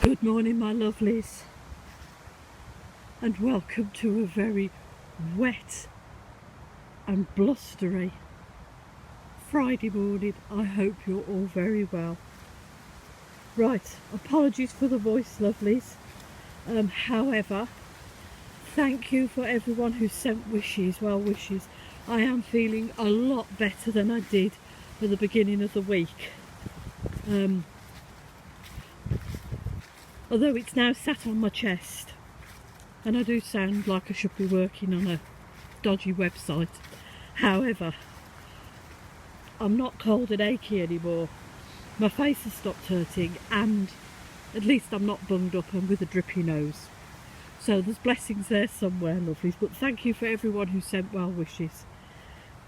Good morning, my lovelies, and welcome to a very wet and blustery Friday morning. I hope you're all very well. Right, apologies for the voice, lovelies. However, thank you for everyone who sent wishes, well wishes. I am feeling a lot better than I did at the beginning of the week. Although it's now sat on my chest, and I do sound like I should be working on a dodgy website. However, I'm not cold and achy anymore. My face has stopped hurting, and at least I'm not bunged up and with a drippy nose. So there's blessings there somewhere, lovelies. But thank you for everyone who sent well wishes.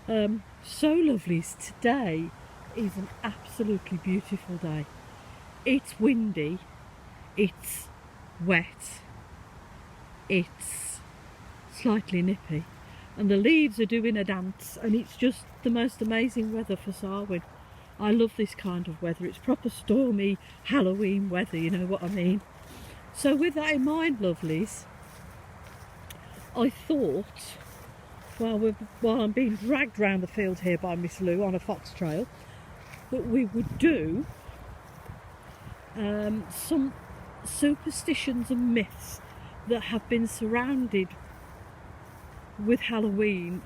So lovelies, today is an absolutely beautiful day. It's windy. It's wet, it's slightly nippy, and the leaves are doing a dance, and it's just the most amazing weather for Samhain. I love this kind of weather. It's proper stormy Halloween weather, you know what I mean. So with that in mind, lovelies, I thought, while I'm being dragged round the field here by Miss Lou on a fox trail, that we would do some superstitions and myths that have been surrounded with Halloween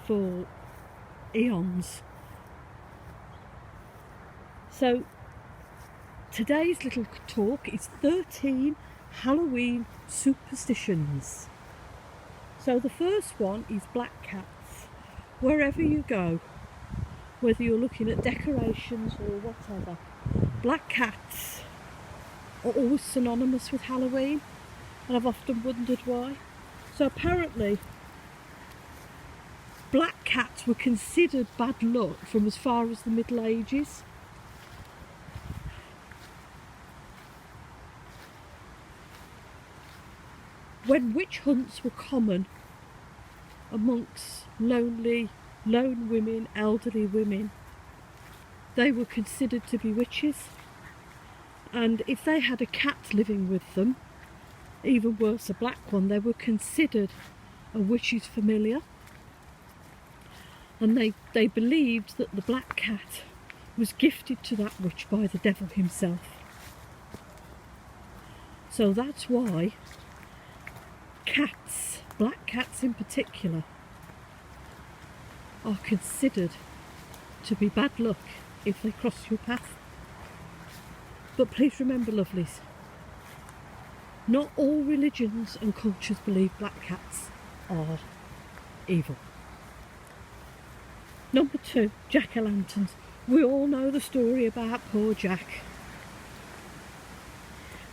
for eons. So today's little talk is 13 Halloween superstitions. So the first one is black cats. Wherever you go, whether you're looking at decorations or whatever, black cats are always synonymous with Halloween, and I've often wondered why. So apparently black cats were considered bad luck from as far as the Middle Ages. When witch hunts were common amongst lone women, elderly women, they were considered to be witches. And if they had a cat living with them, even worse a black one, they were considered a witch's familiar. And they believed that the black cat was gifted to that witch by the devil himself. So that's why cats, black cats in particular, are considered to be bad luck if they cross your path. But please remember, lovelies, not all religions and cultures believe black cats are evil. Number 2, jack-o'-lanterns. We all know the story about poor Jack,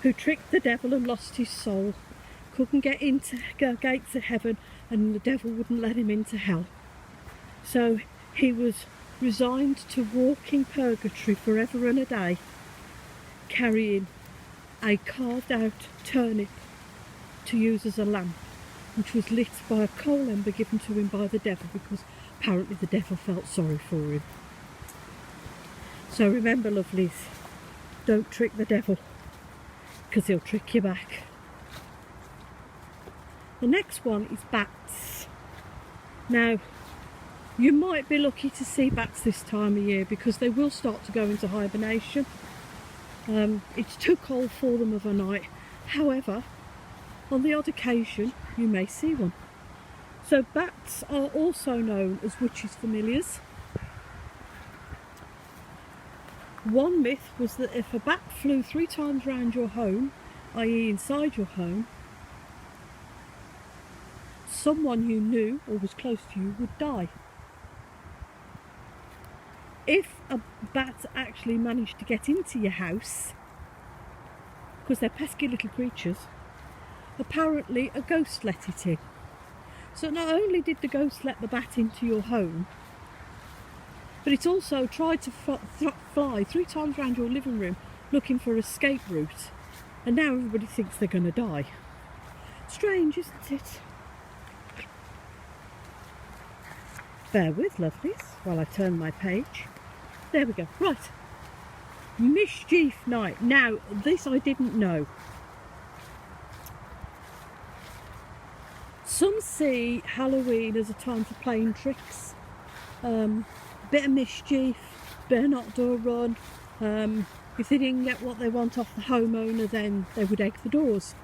who tricked the devil and lost his soul, couldn't get into the gates of heaven, and the devil wouldn't let him into hell. So he was resigned to walk in purgatory forever and a day, carrying a carved out turnip to use as a lamp, which was lit by a coal ember given to him by the devil, because apparently the devil felt sorry for him. So remember, lovelies, don't trick the devil, because he'll trick you back. The next one is bats. Now, you might be lucky to see bats this time of year, because they will start to go into hibernation. It's too cold for them of a night. However, on the odd occasion, you may see one. So bats are also known as witches' familiars. One myth was that if a bat flew 3 times round your home, i.e. inside your home, someone you knew or was close to you would die. If a bat actually managed to get into your house, because they're pesky little creatures, apparently a ghost let it in. So not only did the ghost let the bat into your home, but it also tried to fly 3 times around your living room looking for an escape route, and now everybody thinks they're going to die. Strange, isn't it? Bear with, lovelies, while I turn my page. There we go. Right. Mischief Night. Now, this I didn't know. Some see Halloween as a time for playing tricks, bit of mischief, bit of knock-door run. If they didn't get what they want off the homeowner, then they would egg the doors.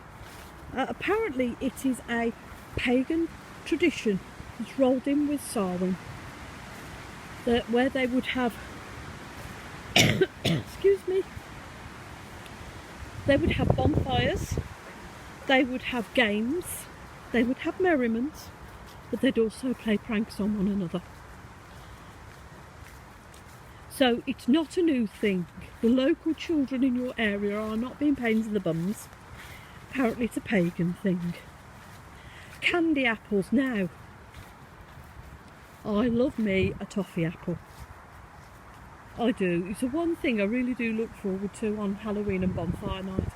Apparently it is a pagan tradition that's rolled in with Samhain, where they would have excuse me, they would have bonfires, they would have games, they would have merriment, but they'd also play pranks on one another. So it's not a new thing. The local children in your area are not being pains in the bums. Apparently it's a pagan thing. Candy apples. Now, I love me a toffee apple. I do. It's the one thing I really do look forward to on Halloween and bonfire night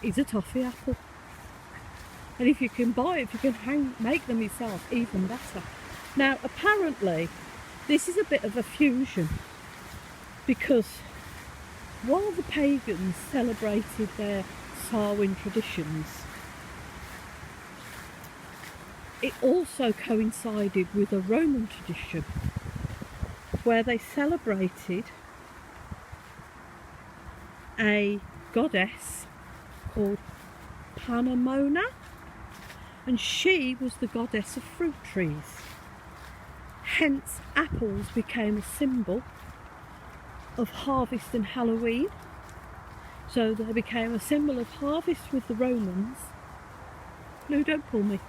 is a toffee apple. And if you can buy it, if you can make them yourself, even better. Now, apparently, this is a bit of a fusion, because while the pagans celebrated their Samhain traditions, it also coincided with a Roman tradition where they celebrated a goddess called Panamona, and she was the goddess of fruit trees. Hence, apples became a symbol of harvest and Halloween. So they became a symbol of harvest with the Romans. No, don't pull me.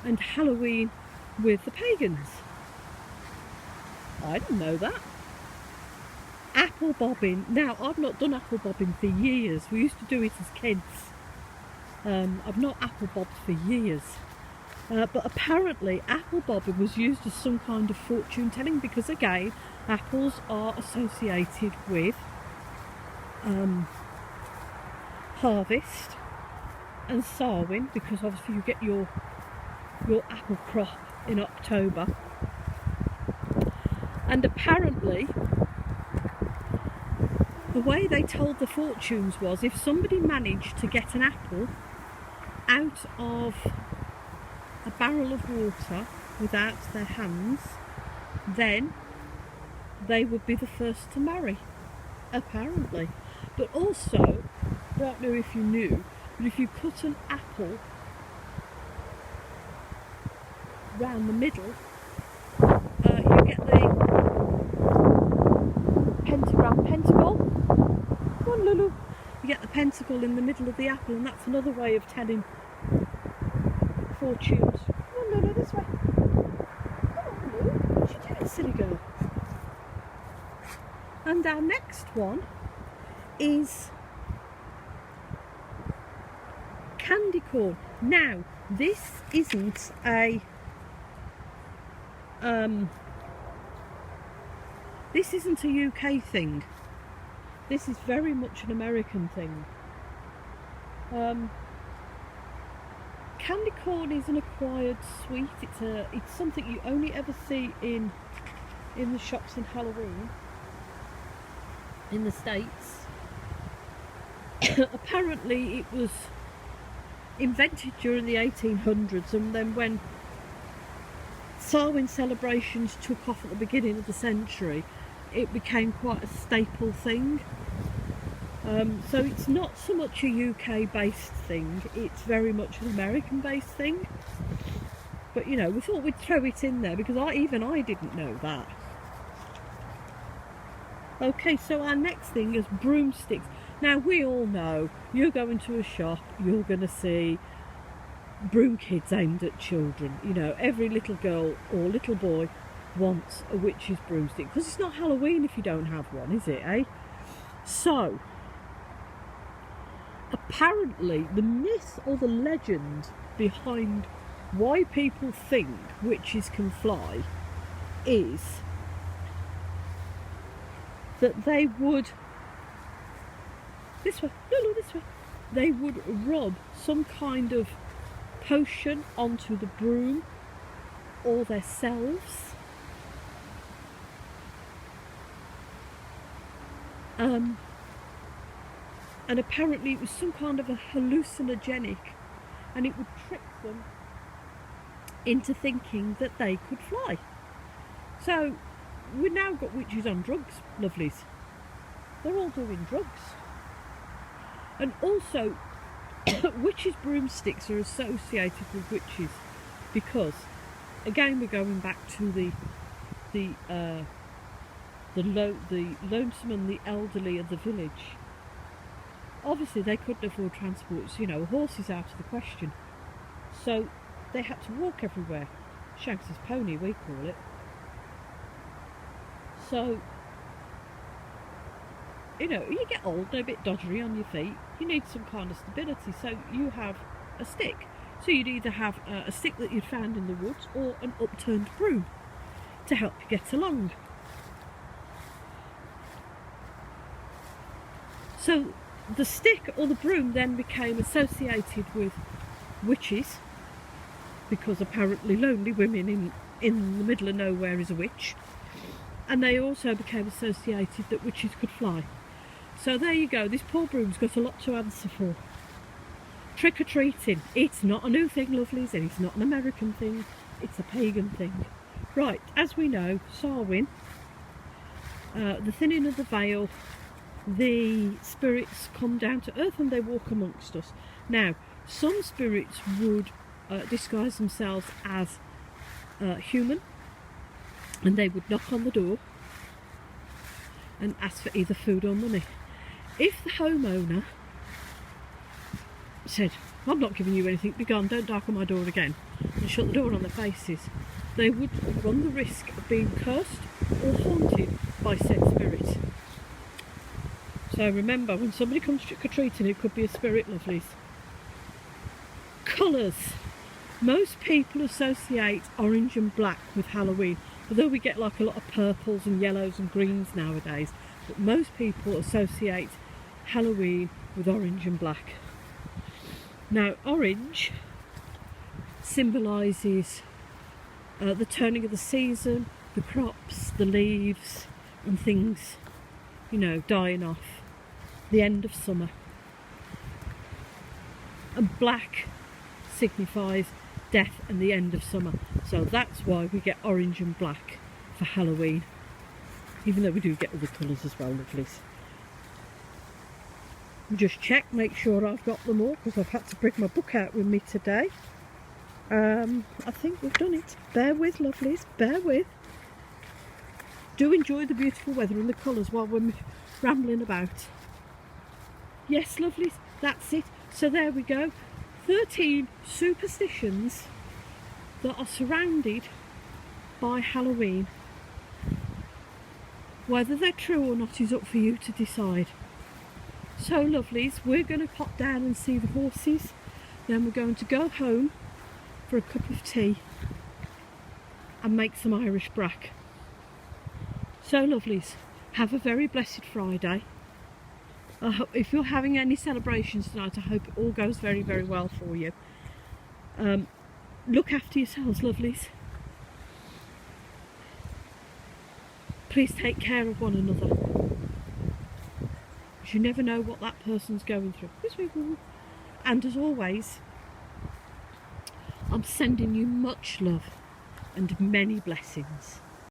And Halloween with the pagans. I didn't know that. Apple bobbing. Now, I've not done apple bobbing for years. We used to do it as kids. I've not apple bobbed for years. But apparently apple bobbing was used as some kind of fortune telling, because again, apples are associated with harvest and Samhain, because obviously you get your apple crop in October. And apparently the way they told the fortunes was, if somebody managed to get an apple out of a barrel of water without their hands, then they would be the first to marry, apparently. But also, I don't know if you knew, but if you cut an apple round the middle, you get the pentacle. Come on, Lulu. You get the pentacle in the middle of the apple, and that's another way of telling fortunes. Come on, Lulu, this way. Come on, Lulu. What are you doing, silly girl? And our next one is candy corn. Now, this isn't a UK thing. This is very much an American thing. Candy corn is an acquired sweet. It's something you only ever see in the shops in Halloween in the States. Apparently it was invented during the 1800s, and then when Samhain celebrations took off at the beginning of the century, it became quite a staple thing. So it's not so much a UK based thing, it's very much an American based thing. But you know, we thought we'd throw it in there because I didn't know that. Okay, so our next thing is broomsticks. Now, we all know, you go into a shop, you're going to see broom kids aimed at children. You know, every little girl or little boy wants a witch's broomstick, because it's not Halloween if you don't have one, is it, eh? So, apparently the myth or the legend behind why people think witches can fly is that they would, this way, no, this way, they would rub some kind of potion onto the broom or themselves, and apparently it was some kind of a hallucinogenic, and it would trick them into thinking that they could fly. So we've now got witches on drugs, lovelies. They're all doing drugs. And also, witches' broomsticks are associated with witches because, again, we're going back to the lonesome and the elderly of the village. Obviously, they couldn't afford transports. You know, a horse is out of the question. So they had to walk everywhere. Shanks's pony, we call it. So, you know, you get old and a bit doddery on your feet, you need some kind of stability, so you have a stick. So you'd either have a stick that you'd found in the woods or an upturned broom to help you get along. So the stick or the broom then became associated with witches, because apparently lonely women in the middle of nowhere is a witch. And they also became associated that witches could fly. So there you go, this poor broom's got a lot to answer for. Trick-or-treating, it's not a new thing, lovelies, and it's not an American thing, it's a pagan thing. Right, as we know, Samhain, the thinning of the veil, the spirits come down to earth and they walk amongst us. Now, some spirits would disguise themselves as human, and they would knock on the door and ask for either food or money. If the homeowner said, I'm not giving you anything, be gone, don't darken my door again, and shut the door on their faces, they would run the risk of being cursed or haunted by said spirit. So remember, when somebody comes trick-or-treating, it could be a spirit, lovelies. Colours. Most people associate orange and black with Halloween, although we get like a lot of purples and yellows and greens nowadays, but most people associate Halloween with orange and black. Now, orange symbolises the turning of the season, the crops, the leaves and things, you know, dying off, the end of summer. And black signifies death and the end of summer. So that's why we get orange and black for Halloween, even though we do get other colours as well, lovelies. Just check, make sure I've got them all, because I've had to bring my book out with me today. I think we've done it. Bear with, lovelies, bear with. Do enjoy the beautiful weather and the colours while we're rambling about. Yes, lovelies, that's it. So there we go. 13 superstitions that are surrounded by Halloween. Whether they're true or not is up for you to decide. So lovelies, we're going to pop down and see the horses, then we're going to go home for a cup of tea and make some Irish brack. So lovelies, have a very blessed Friday. If you're having any celebrations tonight, I hope it all goes very, very well for you. Look after yourselves, lovelies. Please take care of one another, because you never know what that person's going through. And as always, I'm sending you much love and many blessings.